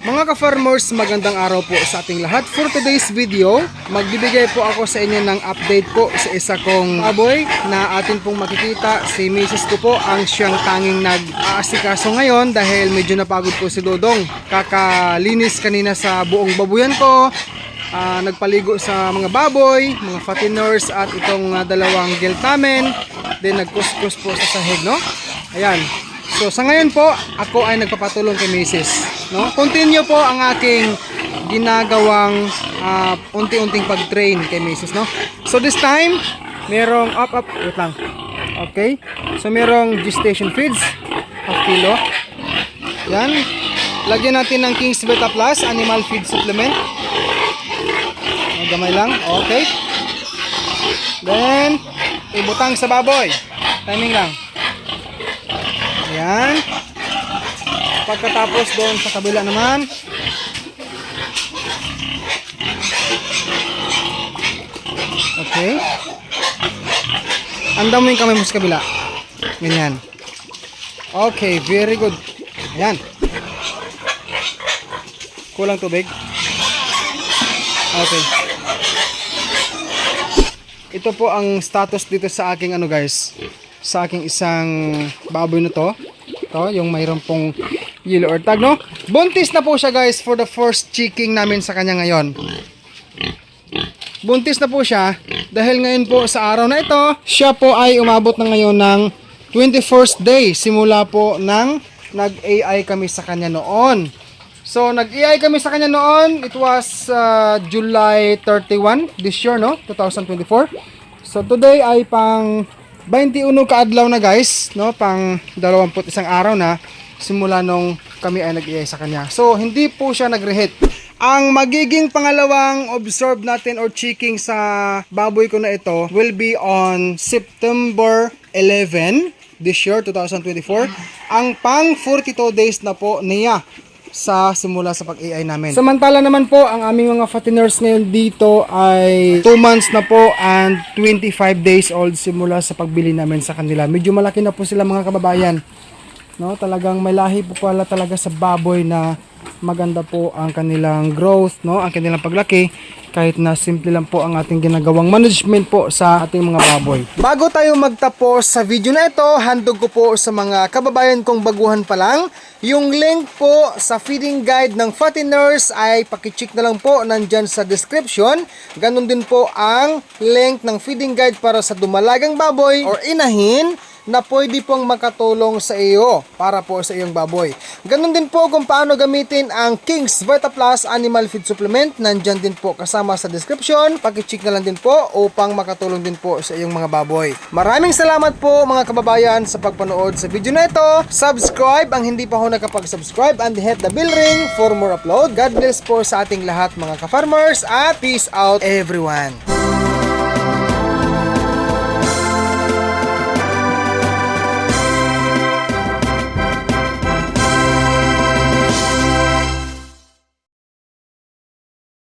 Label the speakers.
Speaker 1: Mga ka-farmers, magandang araw po sa ating lahat. For today's video, magbibigay po ako sa inyo ng update po sa isa kong baboy na atin pong makikita. Si Mrs. ko po ang siyang tanging nag-aasikaso ngayon dahil medyo napagod po si Dodong. Kakalinis kanina sa buong babuyan ko. Nagpaligo sa mga baboy, mga fatteners at itong dalawang geltamen. Then nagkuskus po sa sahig, no? Ayan. So sa ngayon po, ako ay nagpapatulong kay Mrs. No? Continue po ang aking ginagawang unti-unting pag-train kay Mrs. No? So this time, merong wait lang. Okay. So merong gestation feeds, half kilo. Yan. Lagyan natin ng King's Beta Plus animal feed supplement. Gamay lang. Okay. Then ibutang sa baboy. Timing lang. Ayan. Pagkatapos doon sa kabila naman. Okay. Andam mo yung kamay mo sa kabila. Ganyan. Okay, very good. Ayan. Kulang tubig. Okay. Ito po ang status dito sa aking guys. Sa aking isang baboy na to. Ito, yung mayroon pong yellow ear tag, no? Buntis na po siya guys for the first chicking namin sa kanya ngayon. Buntis na po siya dahil ngayon po sa araw na ito, siya po ay umabot na ngayon ng 21st day simula po nang nag-AI kami sa kanya noon. So nag-AI kami sa kanya noon, it was July 31 this year, no? 2024. So today ay pang 21 kaadlaw na guys, no? Pang 21 araw na simula nung kami ay nag-iay sa kanya. So hindi po siya nag-reheat. Ang magiging pangalawang observe natin or checking sa baboy ko na ito will be on September 11 this year, 2024. Ang pang 42 days na po niya sa simula sa pag-AI namin. Samantala naman po, ang aming mga fatteners ngayon dito ay 2 months na po and 25 days old simula sa pagbili namin sa kanila. Medyo malaki na po sila mga kababayan. No, talagang may lahi po pala talaga sa baboy na maganda po ang kanilang growth, no, ang kanilang paglaki, kahit na simple lang po ang ating ginagawang management po sa ating mga baboy. Bago tayo magtapos sa video na ito, handog ko po sa mga kababayan kong baguhan pa lang, yung link po sa feeding guide ng fatteners ay pakicheck na lang po nandyan sa description. Ganon din po ang link ng feeding guide para sa dumalagang baboy or inahin na pwede pong makatulong sa iyo para po sa iyong baboy. Ganon din po kung paano gamitin ang King's Beta Plus Animal Feed Supplement. Nandyan din po kasama sa description. Pakicheck na lang din po upang makatulong din po sa iyong mga baboy. Maraming salamat po mga kababayan sa pagpanood sa video na ito. Subscribe ang hindi pa ho nakapag-subscribe and hit the bell ring for more upload. God bless po sa ating lahat mga ka-farmers at peace out everyone.